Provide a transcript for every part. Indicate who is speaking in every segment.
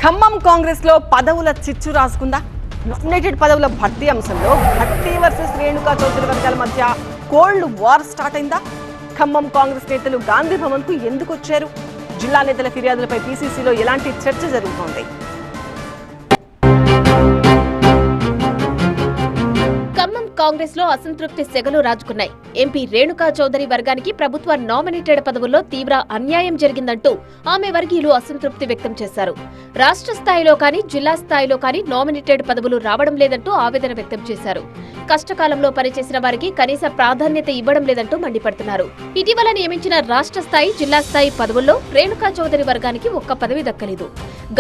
Speaker 1: ఖమ్మం కాంగ్రెస్ లో పదవుల చిచ్చు రాసుకుందా? నామినేటెడ్ పదవుల భర్తీ అంశంలో భట్టి వర్సెస్ రేణుకా చౌదరి వర్గాల మధ్య కోల్డ్ వార్ స్టార్ట్ అయిందా? ఖమ్మం కాంగ్రెస్ నేతలు గాంధీ భవన్ కు ఎందుకు వచ్చారు? జిల్లా నేతల ఫిర్యాదులపై పీసీసీలో ఎలాంటి చర్చ జరుగుతోంది?
Speaker 2: ఖమ్మం కాంగ్రెస్ లో అసంతృప్తి సెగలు రాజుకున్నాయి. ఎంపీ రేణుకా చౌదరి వర్గానికి ప్రభుత్వ నామినేటెడ్ పదవుల్లో తీవ్ర అన్యాయం జరిగిందంటూ ఆమె వర్గీయులు అసంతృప్తి వ్యక్తం చేశారు. రాష్ట్ర స్థాయిలో కానీ జిల్లా స్థాయిలో కానీ నామినేటెడ్ పదవులు రావడం లేదంటూ ఆవేదన వ్యక్తం చేశారు. కష్టకాలంలో పనిచేసిన వారికి కనీస ప్రాధాన్యత ఇవ్వడం లేదంటూ మండిపడుతున్నారు. ఇటీవల నియమించిన రాష్ట్ర స్థాయి, జిల్లా స్థాయి పదవుల్లో రేణుకా చౌదరి వర్గానికి ఒక్క పదవి దక్కలేదు.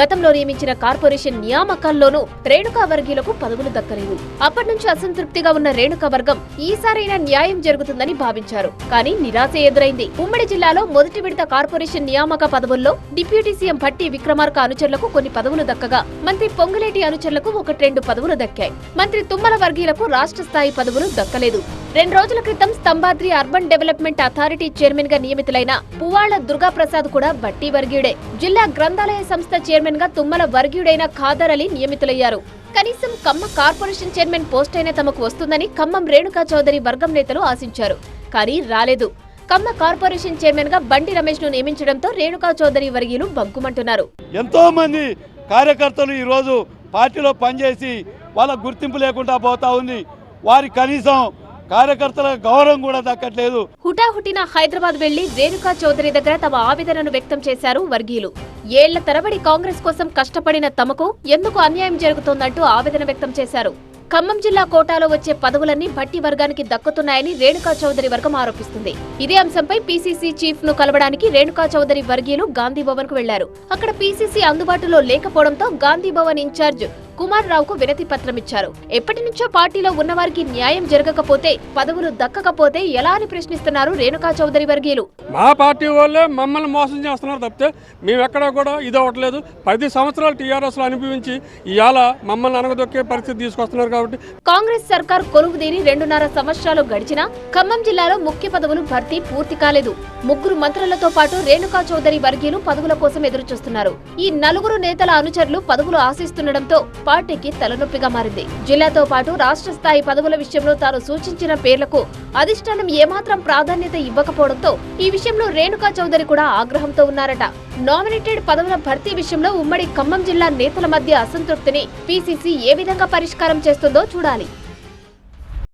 Speaker 2: గతంలో నియమించిన కార్పొరేషన్ నియామకాల్లోనూ రేణుకా వర్గీయులకు పదవులు దక్కలేదు. అప్పటి నుంచి అసంతృప్తిగా ఉన్న రేణుకా వర్గం ఈసారైనా న్యాయం జరుగుతుందని భావించారు. కానీ నిరాశ ఎదురైంది. ఉమ్మడి జిల్లాలో మొదటి విడత కార్పొరేషన్ నియామక పదవుల్లో డిప్యూటీ సీఎం భట్టి విక్రమార్క అనుచరులకు కొన్ని పదవులు దక్కగా, మంత్రి పొంగులేటి అనుచరులకు 1-2 పదవులు దక్కాయి. మంత్రి తుమ్మల వర్గీయులకు రాష్ట్ర స్థాయి పదవులు దక్కలేదు. 2 రోజుల క్రితం Stambhadri urban development authority chairman గా నియమితులైన పువ్వాళ్ల దుర్గాప్రసాద్ కూడా భట్టి వర్గీయుడే. జిల్లా గ్రంథాలయ సంస్థ చైర్మన్ గా తుమ్మల వర్గీయుడైన ఖాదర్ అలీ నియమితులయ్యారు. కనీసం ఖమ్మం కార్పొరేషన్ చైర్మన్ పోస్ట్ అయినా తమకు వస్తుందని ఖమ్మం రేణుకా చౌదరి వర్గం నేతలు ఆశించారు. కానీ రాలేదు. ఖమ్మం కార్పొరేషన్ చైర్మన్ గా బండి రమేష్ ను నియమించడంతో రేణుకా చౌదరి వర్గీయులు బగ్గుమంటున్నారు.
Speaker 3: ఎంతో మంది కార్యకర్తలు ఈ రోజు పార్టీలో పనిచేసి వాళ్ళ గుర్తింపు లేకుండా పోతా ఉంది. వారి కనీసం కార్యకర్తల గౌరవం కూడా దక్కట్లేదు.
Speaker 2: హుటాహుటిన హైదరాబాద్ వెళ్లి రేణుకా చౌదరి దగ్గర తమ ఆవేదనను వ్యక్తం చేశారు వర్గీయులు. ఏళ్ల తరబడి కాంగ్రెస్ కోసం కష్టపడిన తమకు ఎందుకు అన్యాయం జరుగుతోందంటూ ఆవేదన వ్యక్తం చేశారు. ఖమ్మం జిల్లా కోటాలో వచ్చే పదవులన్నీ భట్టి వర్గానికి దక్కుతున్నాయని రేణుకా చౌదరి వర్గం ఆరోపిస్తుంది. ఇదే అంశంపై పీసీసీ చీఫ్ ను కలవడానికి రేణుకా చౌదరి వర్గీయులు గాంధీ భవన్ కు వెళ్లారు. అక్కడ పీసీసీ అందుబాటులో లేకపోవడంతో గాంధీ భవన్ ఇన్ఛార్జ్ కుమార్ రావుకు వినతి పత్రం ఇచ్చారు. ఎప్పటి నుంచో పార్టీలో ఉన్నవారికి న్యాయం జరగకపోతే, పదవులు దక్కకపోతే ఎలా అని ప్రశ్నిస్తున్నారు రేణుకా చౌదరి వర్గీయులు.
Speaker 4: మా పార్టీ వాళ్ళే మమ్మల్ని మోసం చేస్తున్నారు తప్పితే మేము ఎక్కడా కూడా ఇది అవ్వట్లేదు. 10 సంవత్సరాలు టీఆర్ఎస్ లో అనుభవించి ఇవాళ మమ్మల్ని అనగదొక్కే పరిస్థితి తీసుకొస్తున్నారు. కాబట్టి
Speaker 2: కాంగ్రెస్ సర్కార్ కొలువుదీరి 2.5 సంవత్సరాలు గడిచినా ఖమ్మం జిల్లాలో ముఖ్య పదవులు భర్తీ పూర్తి కాలేదు. 3 మంత్రులతో పాటు రేణుకా చౌదరి వర్గీయులు పదవుల కోసం ఎదురుచూస్తున్నారు. ఈ 4 నేతల అనుచరులు పదవులు ఆశిస్తుండటంతో పార్టీకి తలనొప్పిగా మారింది. జిల్లాతో పాటు రాష్ట్ర స్థాయి పదవుల విషయంలో తాను సూచించిన పేర్లకు అధిష్టానం ఏమాత్రం ప్రాధాన్యత ఇవ్వకపోవడంతో ఈ విషయంలో రేణుకా చౌదరి కూడా ఆగ్రహంతో ఉన్నారట. నామినేటెడ్ పదవుల భర్తీ విషయంలో ఉమ్మడి ఖమ్మం జిల్లా నేతల మధ్య అసంతృప్తిని పీసీసీ ఏ విధంగా పరిష్కారం చేస్తుందో చూడాలి.